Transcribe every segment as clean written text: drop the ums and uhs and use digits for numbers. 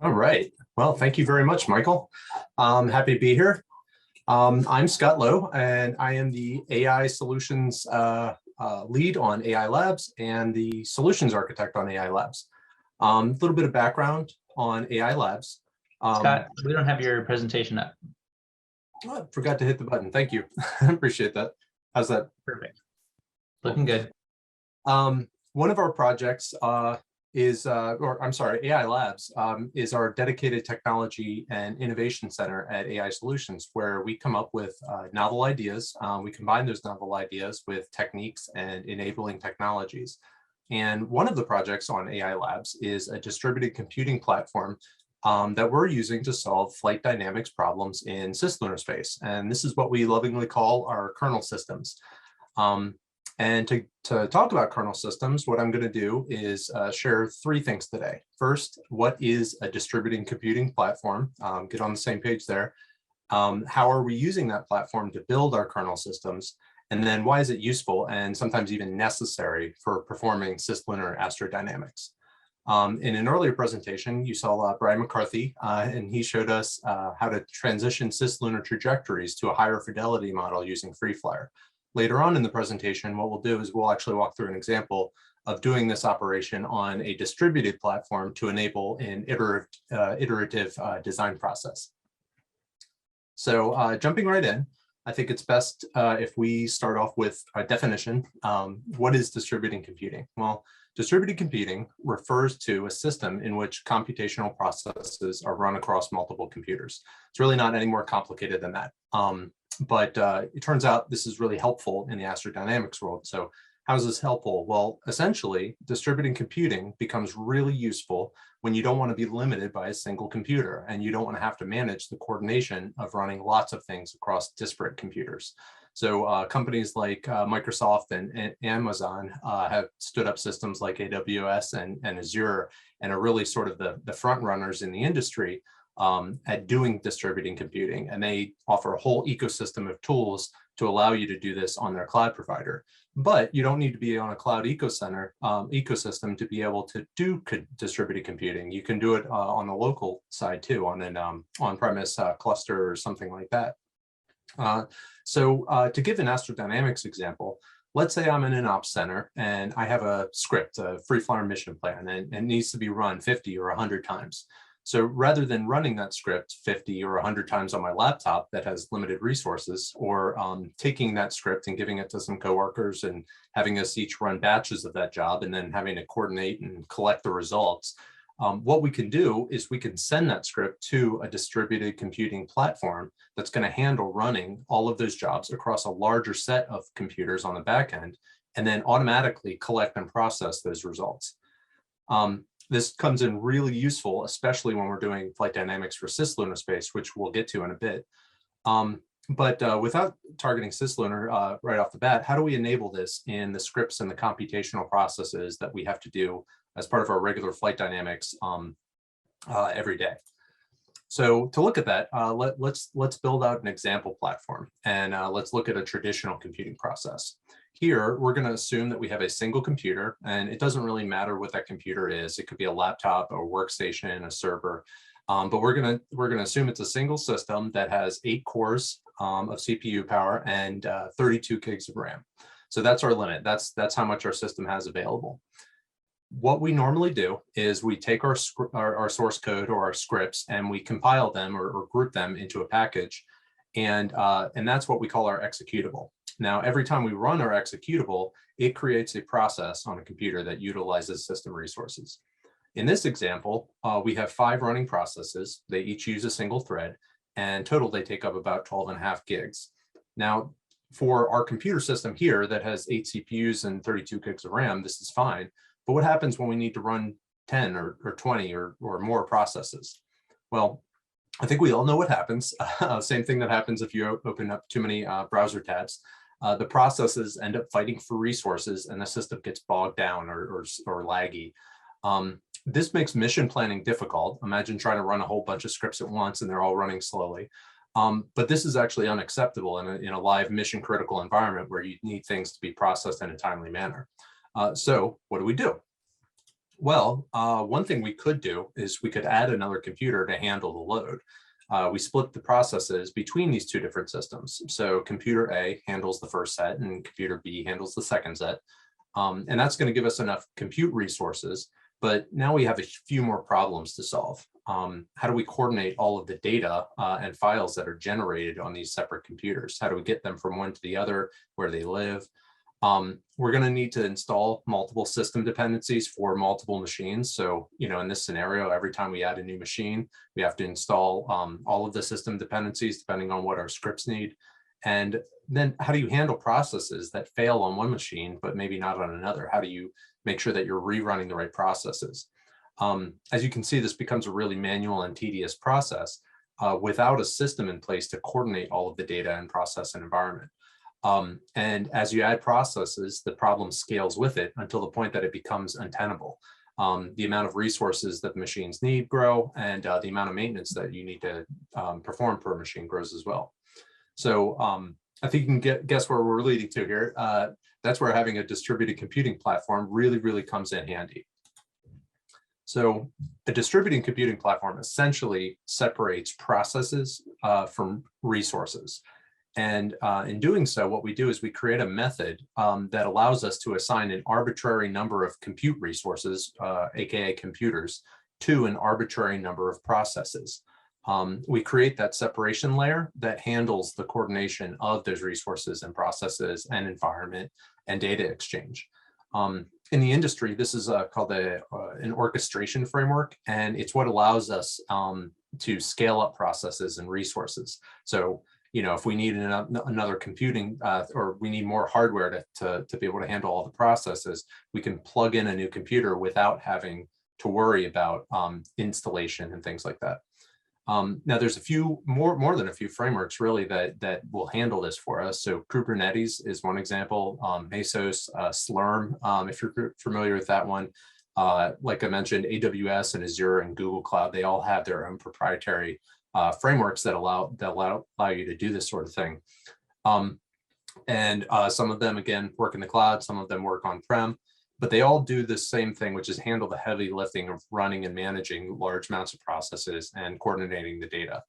All right. Well, thank you very much, Michael. Happy to be here. I'm Scott Lowe, and I am the AI Solutions lead on AI Labs and the Solutions Architect on AI Labs. A little bit of background on AI Labs. Scott, we don't have your presentation up. Oh, I forgot to hit the button. Thank you. Appreciate that. How's that? Perfect. Looking good. One of our projects AI Labs is our dedicated technology and innovation center at AI Solutions, where we come up with novel ideas. We combine those novel ideas with techniques and enabling technologies. And one of the projects on AI Labs is a distributed computing platform that we're using to solve flight dynamics problems in CisLunar Space. And this is what we lovingly call our kernel systems. And to talk about kernel systems, what I'm going to do is share three things today. First, what is a distributed computing platform? Get on the same page there. How are we using that platform to build our kernel systems? And then why is it useful and sometimes even necessary for performing CisLunar Astrodynamics? In an earlier presentation, you saw Brian McCarthy, and he showed us how to transition CisLunar trajectories to a higher fidelity model using FreeFlyer. Later on in the presentation, what we'll do is we'll actually walk through an example of doing this operation on a distributed platform to enable an iterative design process. So jumping right in, I think it's best if we start off with a definition. What is distributed computing? Well, distributed computing refers to a system in which computational processes are run across multiple computers. It's really not any more complicated than that. But it turns out this is really helpful in the astrodynamics world. So how is this helpful? Well, essentially, distributed computing becomes really useful when you don't want to be limited by a single computer and you don't want to have to manage the coordination of running lots of things across disparate computers. So companies like Microsoft and Amazon have stood up systems like AWS and Azure and are really sort of the front runners in the industry at doing distributed computing, and they offer a whole ecosystem of tools to allow you to do this on their cloud provider. But you don't need to be on a cloud ecosystem to be able to do distributed computing. You can do it on the local side too, on an on-premise cluster or something like that. So to give an astrodynamics example, let's say I'm in an ops center and I have a script, a FreeFlyer mission plan, and it needs to be run 50 or 100 times. So rather than running that script 50 or 100 times on my laptop that has limited resources, or taking that script and giving it to some coworkers and having us each run batches of that job and then having to coordinate and collect the results, what we can do is we can send that script to a distributed computing platform that's going to handle running all of those jobs across a larger set of computers on the back end, and then automatically collect and process those results. This comes in really useful, especially when we're doing flight dynamics for CisLunar Space, which we'll get to in a bit. But without targeting CisLunar right off the bat, how do we enable this in the scripts and the computational processes that we have to do as part of our regular flight dynamics every day? So to look at that, let's build out an example platform, and let's look at a traditional computing process. Here, we're going to assume that we have a single computer, and it doesn't really matter what that computer is. It could be a laptop, a workstation, a server, but we're going to assume it's a single system that has 8 cores of CPU power and 32 gigs of RAM. So that's our limit. That's how much our system has available. What we normally do is we take our source code or our scripts and we compile them or group them into a package, and that's what we call our executable. Now, every time we run our executable, it creates a process on a computer that utilizes system resources. In this example, we have 5 running processes. They each use a single thread, and total they take up about 12.5 gigs. Now, for our computer system here that has 8 CPUs and 32 gigs of RAM, this is fine. But what happens when we need to run 10 or 20 or more processes? Well, I think we all know what happens. Same thing that happens if you open up too many browser tabs. The processes end up fighting for resources and the system gets bogged down or laggy. This makes mission planning difficult. Imagine trying to run a whole bunch of scripts at once and they're all running slowly. But this is actually unacceptable in a live mission critical environment where you need things to be processed in a timely manner. So what do? Well, one thing we could do is we could add another computer to handle the load. We split the processes between these two different systems. So computer A handles the first set and computer B handles the second set. And that's going to give us enough compute resources. But now we have a few more problems to solve. How do we coordinate all of the data and files that are generated on these separate computers? How do we get them from one to the other, where they live? We're going to need to install multiple system dependencies for multiple machines. So, in this scenario, every time we add a new machine, we have to install all of the system dependencies depending on what our scripts need. And then how do you handle processes that fail on one machine, but maybe not on another? How do you make sure that you're rerunning the right processes? As you can see, this becomes a really manual and tedious process without a system in place to coordinate all of the data and process and environment. And as you add processes, the problem scales with it until the point that it becomes untenable. The amount of resources that the machines need grow, and the amount of maintenance that you need to perform per machine grows as well. So I think you can guess where we're leading to here. That's where having a distributed computing platform really, really comes in handy. So a distributed computing platform essentially separates processes from resources. And in doing so, what we do is we create a method that allows us to assign an arbitrary number of compute resources, aka computers, to an arbitrary number of processes. We create that separation layer that handles the coordination of those resources and processes and environment and data exchange. In the industry, this is called an orchestration framework, and it's what allows us to scale up processes and resources. So, if we need another computing or we need more hardware to be able to handle all the processes, we can plug in a new computer without having to worry about installation and things like that. Now, there's a few more than a few frameworks really that will handle this for us. So Kubernetes is one example. Mesos, Slurm, if you're familiar with that one. Like I mentioned, AWS and Azure and Google Cloud, they all have their own proprietary frameworks that allow you to do this sort of thing. And some of them, again, work in the cloud, some of them work on-prem, but they all do the same thing, which is handle the heavy lifting of running and managing large amounts of processes and coordinating the data.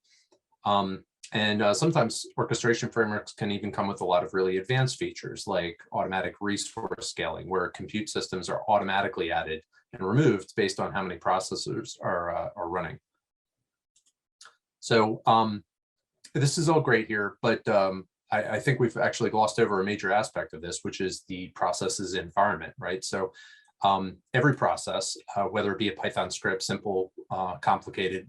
And sometimes orchestration frameworks can even come with a lot of really advanced features like automatic resource scaling, where compute systems are automatically added and removed based on how many processors are running. So this is all great here, but I think we've actually glossed over a major aspect of this, which is the processes environment, right? So every process, whether it be a Python script, simple, complicated,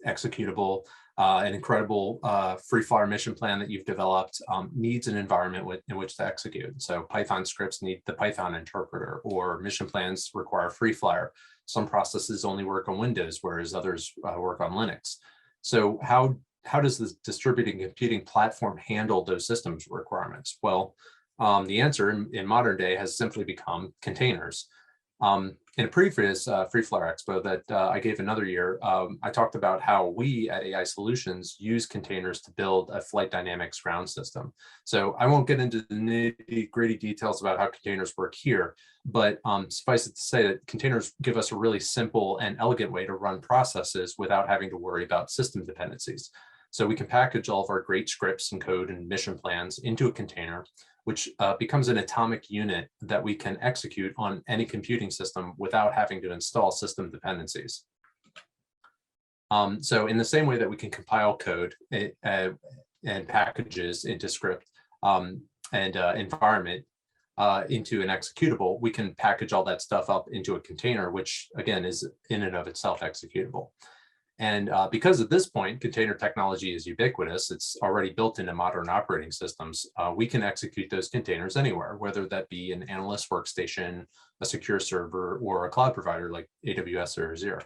executable, an incredible free-flyer mission plan that you've developed, needs an environment in which to execute. So Python scripts need the Python interpreter, or mission plans require free-flyer. Some processes only work on Windows, whereas others work on Linux. So how does the distributed computing platform handle those systems requirements? Well, the answer in modern day has simply become containers. In a previous free-flyer expo that I gave another year, I talked about how we at AI Solutions use containers to build a flight dynamics ground system. So I won't get into the nitty-gritty details about how containers work here, but suffice it to say that containers give us a really simple and elegant way to run processes without having to worry about system dependencies. So we can package all of our great scripts and code and mission plans into a container, which becomes an atomic unit that we can execute on any computing system without having to install system dependencies. So in the same way that we can compile code and packages into script and environment into an executable, we can package all that stuff up into a container, which again is in and of itself executable. And because at this point, container technology is ubiquitous, it's already built into modern operating systems, we can execute those containers anywhere, whether that be an analyst workstation, a secure server, or a cloud provider like AWS or Azure.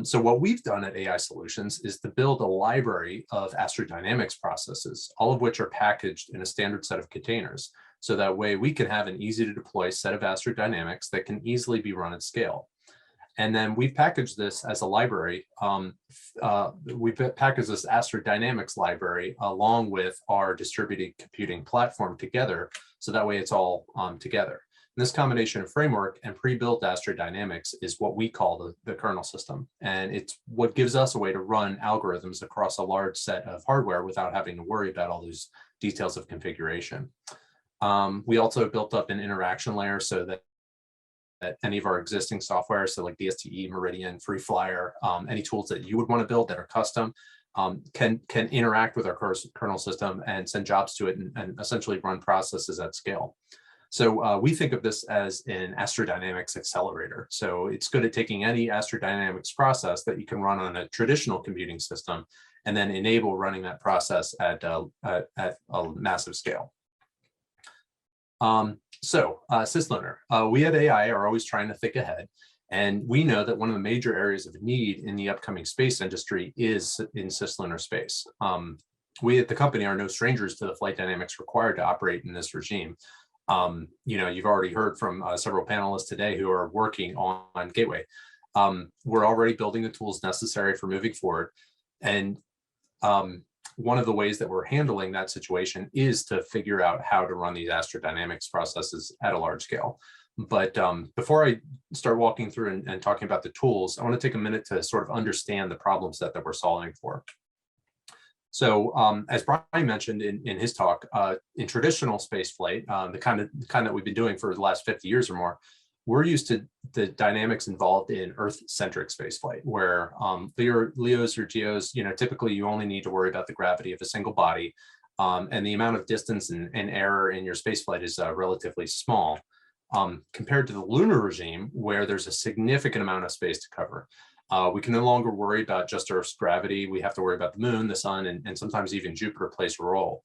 So what we've done at AI Solutions is to build a library of astrodynamics processes, all of which are packaged in a standard set of containers. So that way we can have an easy to deploy set of astrodynamics that can easily be run at scale. And then we've packaged this as a library. We've packaged this astrodynamics library along with our distributed computing platform together. So that way it's all together. And this combination of framework and pre-built astrodynamics is what we call the kernel system. And it's what gives us a way to run algorithms across a large set of hardware without having to worry about all these details of configuration. We also built up an interaction layer so that any of our existing software, so like DSD Meridian, FreeFlyer, any tools that you would want to build that are custom, can interact with our kernel system and send jobs to it and essentially run processes at scale. So we think of this as an astrodynamics accelerator. So it's good at taking any astrodynamics process that you can run on a traditional computing system and then enable running that process at a massive scale. CisLunar, we at AI are always trying to think ahead. And we know that one of the major areas of need in the upcoming space industry is in CisLunar Space. We at the company are no strangers to the flight dynamics required to operate in this regime. You've already heard from several panelists today who are working on Gateway. We're already building the tools necessary for moving forward. And one of the ways that we're handling that situation is to figure out how to run these astrodynamics processes at a large scale. But before I start walking through and talking about the tools, I want to take a minute to sort of understand the problem set that we're solving for. So as Brian mentioned in his talk, in traditional space flight, the kind that we've been doing for the last 50 years or more, we're used to the dynamics involved in Earth-centric spaceflight, where LEOs or GEOs, typically you only need to worry about the gravity of a single body, and the amount of distance and error in your spaceflight is relatively small, compared to the lunar regime, where there's a significant amount of space to cover. We can no longer worry about just Earth's gravity. We have to worry about the moon, the sun, and sometimes even Jupiter plays a role.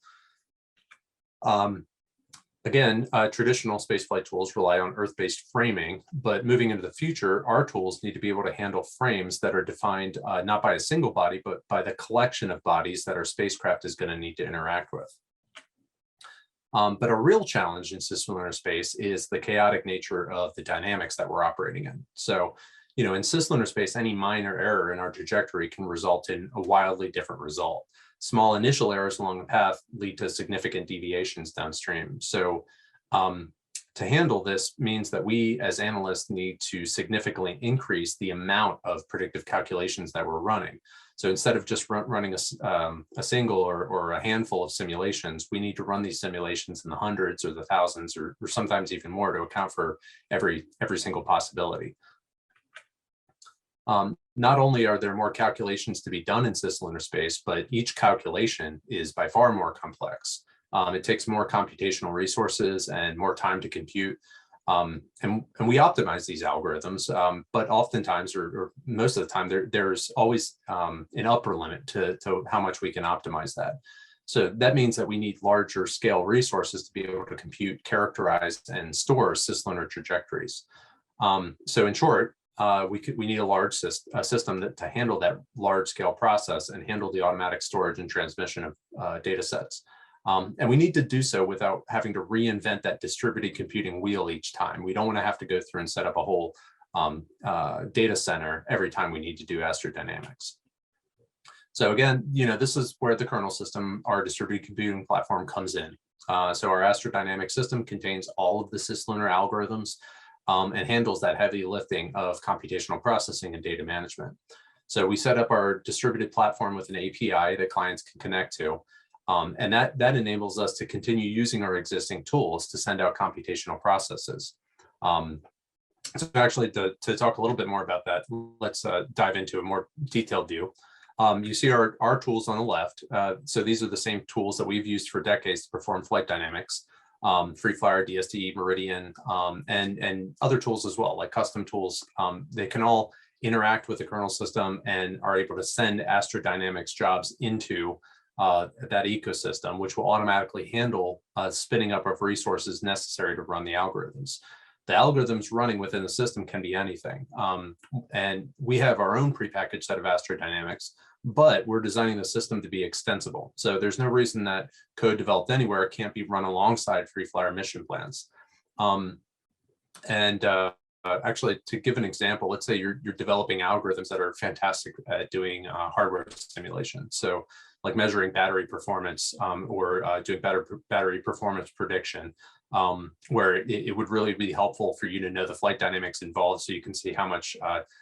Again, traditional spaceflight tools rely on Earth-based framing, but moving into the future, our tools need to be able to handle frames that are defined not by a single body, but by the collection of bodies that our spacecraft is going to need to interact with. But a real challenge in CisLunar Space is the chaotic nature of the dynamics that we're operating in. So, in CisLunar Space, any minor error in our trajectory can result in a wildly different result. Small initial errors along the path lead to significant deviations downstream. So to handle this means that we as analysts need to significantly increase the amount of predictive calculations that we're running. So instead of just running a single or a handful of simulations, we need to run these simulations in the hundreds or the thousands or sometimes even more to account for every single possibility. Not only are there more calculations to be done in CisLunar Space, but each calculation is by far more complex. It takes more computational resources and more time to compute. And we optimize these algorithms, but oftentimes, or most of the time, there's always an upper limit to how much we can optimize that. So that means that we need larger scale resources to be able to compute, characterize, and store CisLunar trajectories. So in short, we need a large system to handle that large scale process and handle the automatic storage and transmission of data sets. And we need to do so without having to reinvent that distributed computing wheel each time. We don't want to have to go through and set up a whole data center every time we need to do astrodynamics. So again, this is where the kernel system, our distributed computing platform, comes in. So our astrodynamic system contains all of the CisLunar algorithms and handles that heavy lifting of computational processing and data management. So we set up our distributed platform with an API that clients can connect to. And that enables us to continue using our existing tools to send out computational processes. So actually, to talk a little bit more about that, let's dive into a more detailed view. You see our tools on the left. So these are the same tools that we've used for decades to perform flight dynamics. FreeFlyer, DSD, Meridian, and other tools as well, like custom tools. They can all interact with the kernel system and are able to send astrodynamics jobs into that ecosystem, which will automatically handle spinning up of resources necessary to run the algorithms. The algorithms running within the system can be anything. And we have our own prepackaged set of astrodynamics, but we're designing the system to be extensible. So there's no reason that code developed anywhere can't be run alongside FreeFlyer mission plans. Actually, to give an example, let's say you're developing algorithms that are fantastic at doing hardware simulation. So like measuring battery performance or doing better battery performance prediction. where it would really be helpful for you to know the flight dynamics involved so you can see how much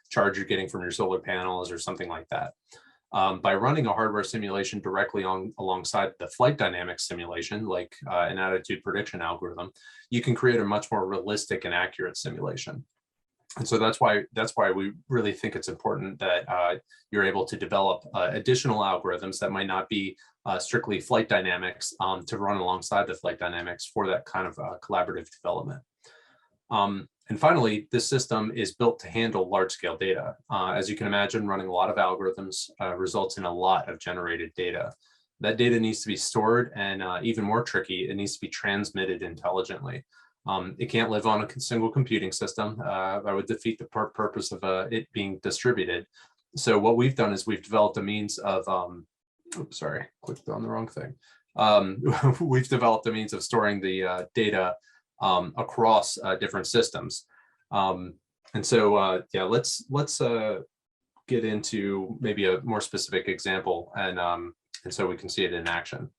charge you're getting from your solar panels or something like that. By running a hardware simulation directly alongside the flight dynamics simulation, like an attitude prediction algorithm, you can create a much more realistic and accurate simulation. And so that's why we really think it's important that you're able to develop additional algorithms that might not be strictly flight dynamics to run alongside the flight dynamics for that kind of collaborative development. And finally, this system is built to handle large scale data. As you can imagine, running a lot of algorithms results in a lot of generated data. That data needs to be stored, and even more tricky, it needs to be transmitted intelligently. It can't live on a single computing system. That would defeat the purpose of it being distributed. So what we've done is we've developed a means of, oops, sorry, clicked on the wrong thing. We've developed a means of storing the data across different systems. And so, yeah, let's get into maybe a more specific example, and so we can see it in action.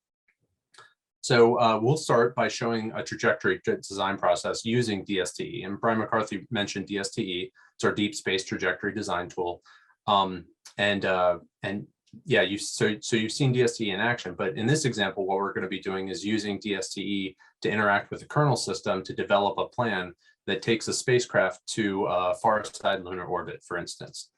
So we'll start by showing a trajectory design process using DSTE. And Brian McCarthy mentioned DSTE. It's our deep space trajectory design tool. And yeah, so you've seen DSTE in action, but in this example, what we're going to be doing is using DSTE to interact with the kernel system to develop a plan that takes a spacecraft to a far side lunar orbit, for instance.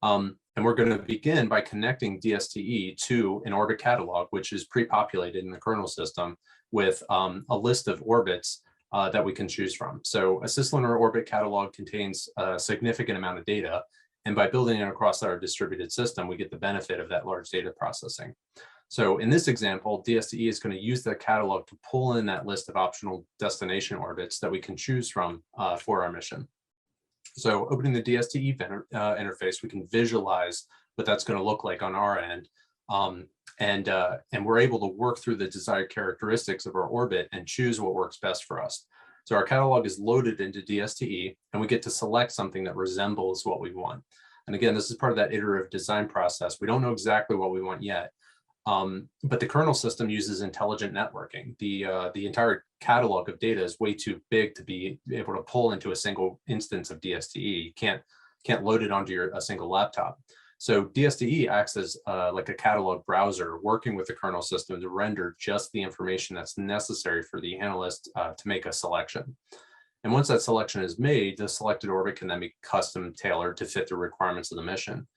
And we're going to begin by connecting DSTE to an orbit catalog, which is pre-populated in the kernel system with a list of orbits that we can choose from. So a CisLunar orbit catalog contains a significant amount of data. And by building it across our distributed system, we get the benefit of that large data processing. So in this example, DSTE is going to use the catalog to pull in that list of optional destination orbits that we can choose from for our mission. So opening the DSTE interface, we can visualize what that's going to look like on our end. And we're able to work through the desired characteristics of our orbit and choose what works best for us. So our catalog is loaded into DSTE, and we get to select something that resembles what we want. And again, this is part of that iterative design process. We don't know exactly what we want yet, but the kernel system uses intelligent networking. The entire catalog of data is way too big to be able to pull into a single instance of DSTE. You can't load it onto a single laptop. So DSTE acts as like a catalog browser, working with the kernel system to render just the information that's necessary for the analyst to make a selection. And once that selection is made, the selected orbit can then be custom tailored to fit the requirements of the mission.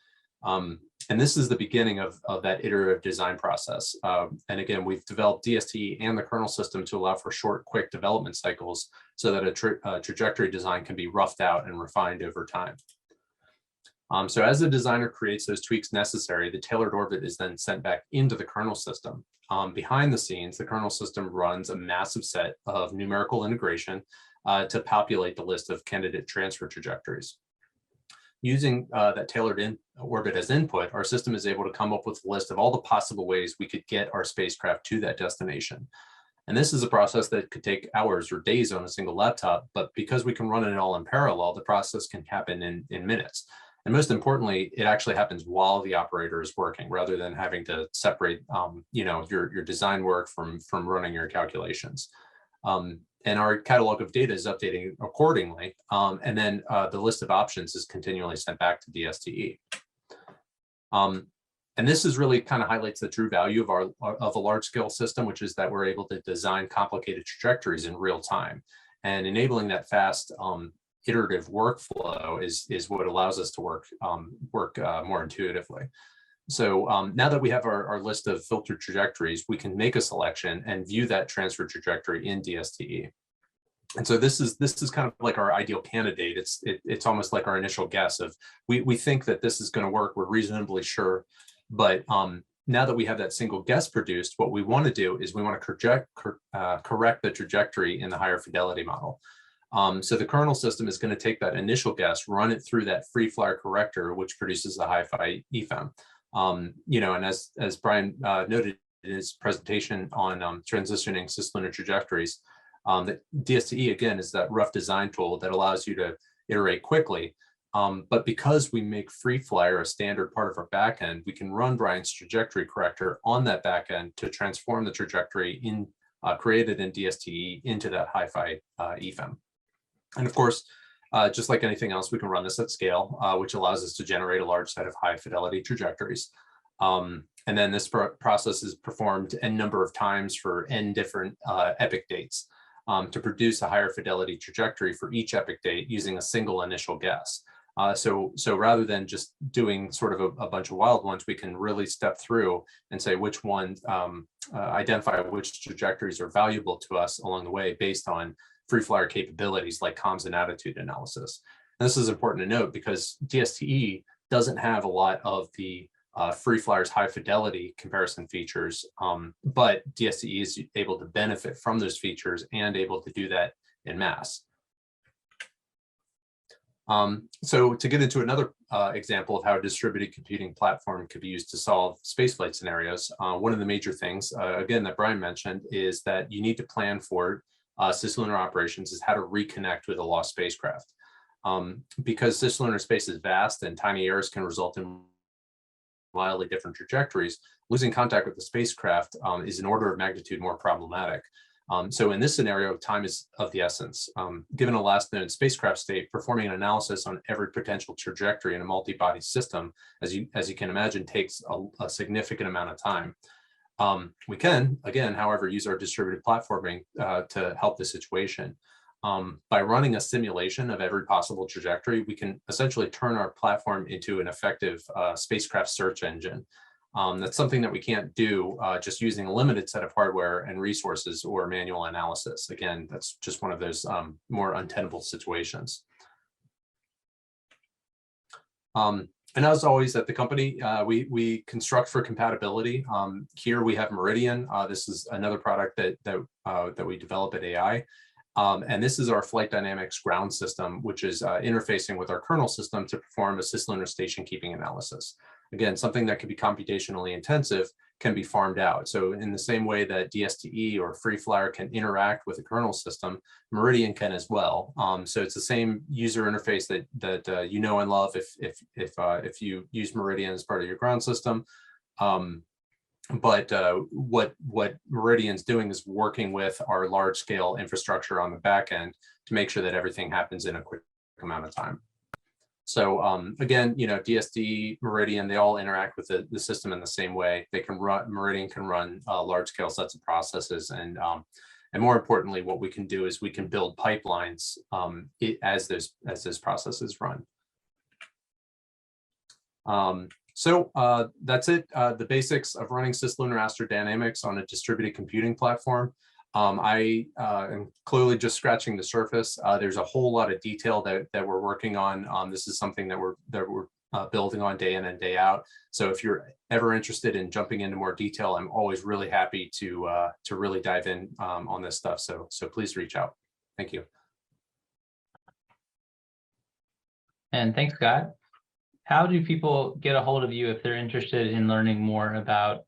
And this is the beginning of that iterative design process. And again, we've developed DSTE and the kernel system to allow for short, quick development cycles so that a trajectory design can be roughed out and refined over time. So as the designer creates those tweaks necessary, the tailored orbit is then sent back into the kernel system. Behind the scenes, the kernel system runs a massive set of numerical integration to populate the list of candidate transfer trajectories. Using that tailored orbit as input, our system is able to come up with a list of all the possible ways we could get our spacecraft to that destination. And this is a process that could take hours or days on a single laptop, but because we can run it all in parallel, the process can happen in minutes. And most importantly, it actually happens while the operator is working, rather than having to separate, your design work from running your calculations. And our catalog of data is updating accordingly. And then the list of options is continually sent back to DSTE. And this is really kind of highlights the true value of a large scale system, which is that we're able to design complicated trajectories in real time. And enabling that fast iterative workflow is what allows us to work more intuitively. So now that we have our list of filtered trajectories, we can make a selection and view that transfer trajectory in DSTE. And so this is kind of like our ideal candidate. It's almost like our initial guess of we think that this is going to work. We're reasonably sure, but now that we have that single guess produced, what we want to do is we want to correct the trajectory in the higher fidelity model. So the kernel system is going to take that initial guess, run it through that free flyer corrector, which produces the hi-fi EFEM. And as Brian noted in his presentation on transitioning CisLunar trajectories, that DSTE again is that rough design tool that allows you to iterate quickly. But because we make free flyer a standard part of our backend, we can run Brian's trajectory corrector on that backend to transform the trajectory in created in DSTE into that hi-fi EFEM. And of course, just like anything else, we can run this at scale, which allows us to generate a large set of high fidelity trajectories. And then this process is performed n number of times for n different epoch dates to produce a higher fidelity trajectory for each epoch date using a single initial guess. So rather than just doing sort of a bunch of wild ones, we can really step through and say which one, identify which trajectories are valuable to us along the way based on free flyer capabilities like comms and attitude analysis. And this is important to note because DSTE doesn't have a lot of the free flyer's high fidelity comparison features, but DSTE is able to benefit from those features and able to do that in mass. So to get into another example of how a distributed computing platform could be used to solve spaceflight scenarios, one of the major things, again, that Brian mentioned is that you need to plan for CisLunar operations is how to reconnect with a lost spacecraft. Because CisLunar Space is vast and tiny errors can result in wildly different trajectories, losing contact with the spacecraft is an order of magnitude more problematic. So in this scenario, time is of the essence. Given a last known spacecraft state, performing an analysis on every potential trajectory in a multi-body system, as you can imagine, takes a significant amount of time. We can, again, however, use our distributed platforming to help the situation. By running a simulation of every possible trajectory, we can essentially turn our platform into an effective spacecraft search engine. That's something that we can't do just using a limited set of hardware and resources or manual analysis. Again, that's just one of those more untenable situations. And as always at the company, we construct for compatibility. Here we have Meridian. This is another product that we develop at AI. And this is our flight dynamics ground system, which is interfacing with our kernel system to perform a CisLunar station keeping analysis. Again, something that can be computationally intensive can be farmed out. So in the same way that DSTE or Free Flyer can interact with a kernel system, Meridian can as well. So it's the same user interface that you know and love if you use Meridian as part of your ground system. But what Meridian's doing is working with our large scale infrastructure on the back end to make sure that everything happens in a quick amount of time. So again, you know, DSD, Meridian, they all interact with the system in the same way. They can run, Meridian can run large scale sets of processes, and more importantly, what we can do is we can build pipelines as those processes run. So that's it, the basics of running CisLunar Astrodynamics on a distributed computing platform. I am clearly just scratching the surface. There's a whole lot of detail that we're working on. This is something that we're building on day in and day out. So if you're ever interested in jumping into more detail, I'm always really happy to really dive in on this stuff. So please reach out. Thank you. And thanks, Scott. How do people get a hold of you if they're interested in learning more about,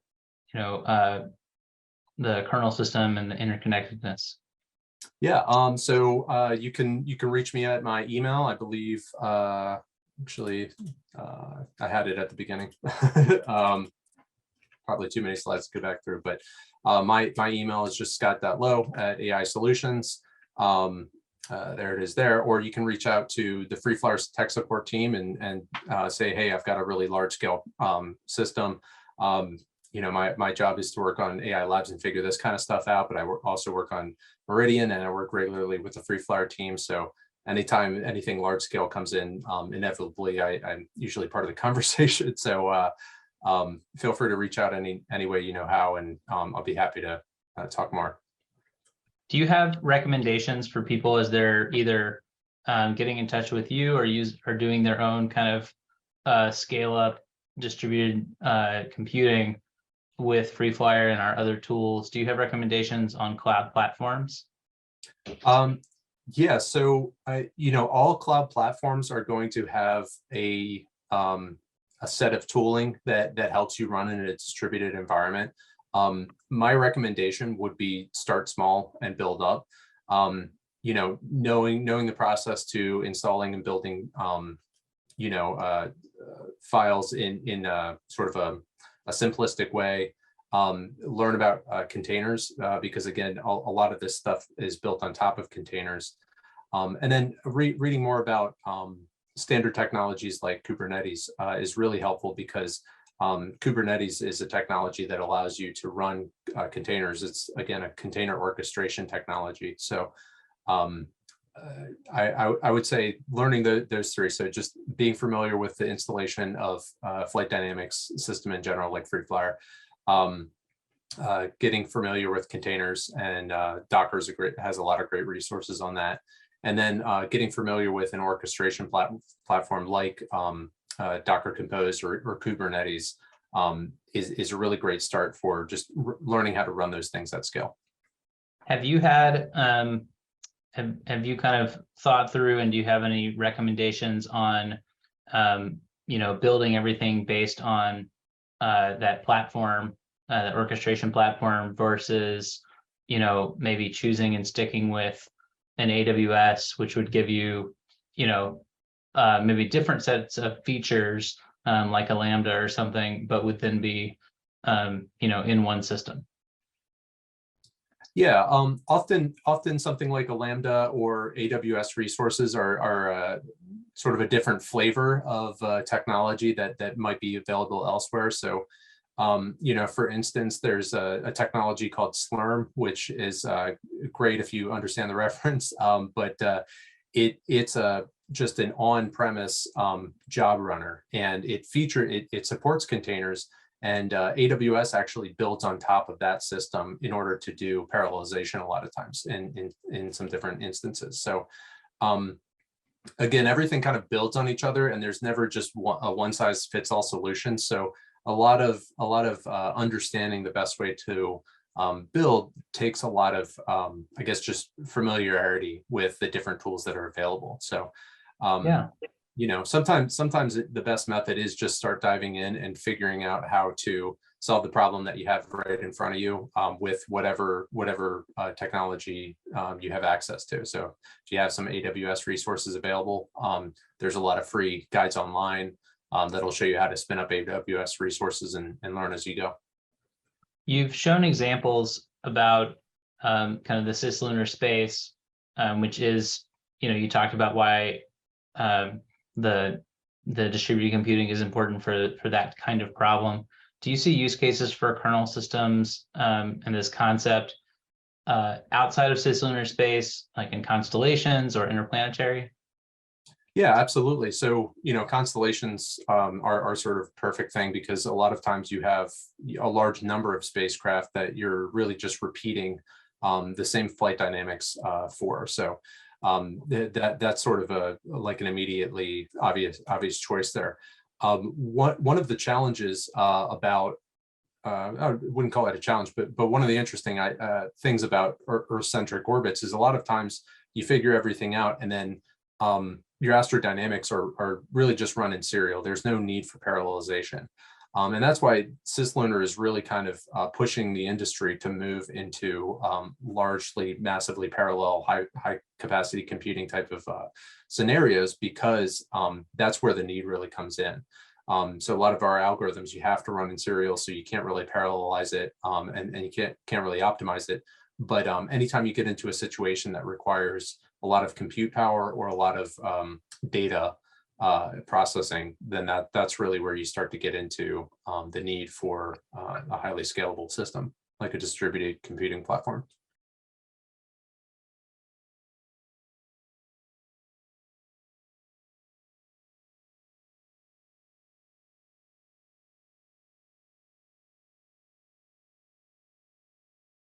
you know, the kernel system and the interconnectedness? Yeah, so you can reach me at my email. I believe actually I had it at the beginning. Probably too many slides to go back through, but my email is just scott.lowe@AI Solutions. There it is there, or you can reach out to the Free Flyer tech support team and say, hey, I've got a really large scale system. You know, my job is to work on AI labs and figure this kind of stuff out, but I also work on Meridian, and I work regularly with the Free Flyer team. So anytime anything large scale comes in, inevitably I'm usually part of the conversation. So feel free to reach out any way you know how, and I'll be happy to talk more. Do you have recommendations for people as they're either getting in touch with you or doing their own kind of scale up distributed computing with Free Flyer and our other tools? Do you have recommendations on cloud platforms? Yeah, so you know, all cloud platforms are going to have a set of tooling that helps you run in a distributed environment. My recommendation would be start small and build up. You know, knowing the process to installing and building, you know, files in sort of a simplistic way, learn about containers, because again, a lot of this stuff is built on top of containers. And then reading more about standard technologies like Kubernetes is really helpful, because Kubernetes is a technology that allows you to run containers. It's, again, a container orchestration technology. So I would say learning those three. So just being familiar with the installation of flight dynamics system in general, like FreeFlyer, getting familiar with containers, and Docker has a lot of great resources on that. And then getting familiar with an orchestration platform like Docker Compose or Kubernetes is a really great start for just learning how to run those things at scale. Have you had have you kind of thought through, and do you have any recommendations on building everything based on that platform, the orchestration platform, versus maybe choosing and sticking with an AWS, which would give you maybe different sets of features, like a Lambda or something, but would then be in one system? Yeah, often something like a Lambda or AWS resources are sort of a different flavor of technology that might be available elsewhere. So, for instance, there's a technology called Slurm, which is great if you understand the reference, but it's just an on-premise job runner, and it supports containers. And AWS actually builds on top of that system in order to do parallelization a lot of times in some different instances. So again, everything kind of builds on each other, and there's never just a one-size-fits-all solution. So a lot of understanding the best way to build takes a lot of, I guess, just familiarity with the different tools that are available. So Yeah. sometimes the best method is just start diving in and figuring out how to solve the problem that you have right in front of you, with whatever technology you have access to. So if you have some AWS resources available, there's a lot of free guides online that'll show you how to spin up AWS resources and learn as you go. You've shown examples about kind of the CisLunar Space, which is, you talked about why the distributed computing is important for that kind of problem. Do you see use cases for kernel systems and this concept outside of CisLunar Space, like in constellations or interplanetary? Yeah, absolutely. So, constellations are sort of perfect thing, because a lot of times you have a large number of spacecraft that you're really just repeating the same flight dynamics for. So that's sort of like an immediately obvious choice there. One of the challenges about I wouldn't call it a challenge, but one of the interesting things about Earth-centric orbits is a lot of times you figure everything out, and then your astrodynamics are really just run in serial. There's no need for parallelization. And that's why CisLunar is really kind of pushing the industry to move into largely massively parallel high capacity computing type of scenarios, because that's where the need really comes in. So a lot of our algorithms you have to run in serial, so you can't really parallelize it, and you can't really optimize it. But anytime you get into a situation that requires a lot of compute power or a lot of data processing, then that's really where you start to get into the need for a highly scalable system like a distributed computing platform.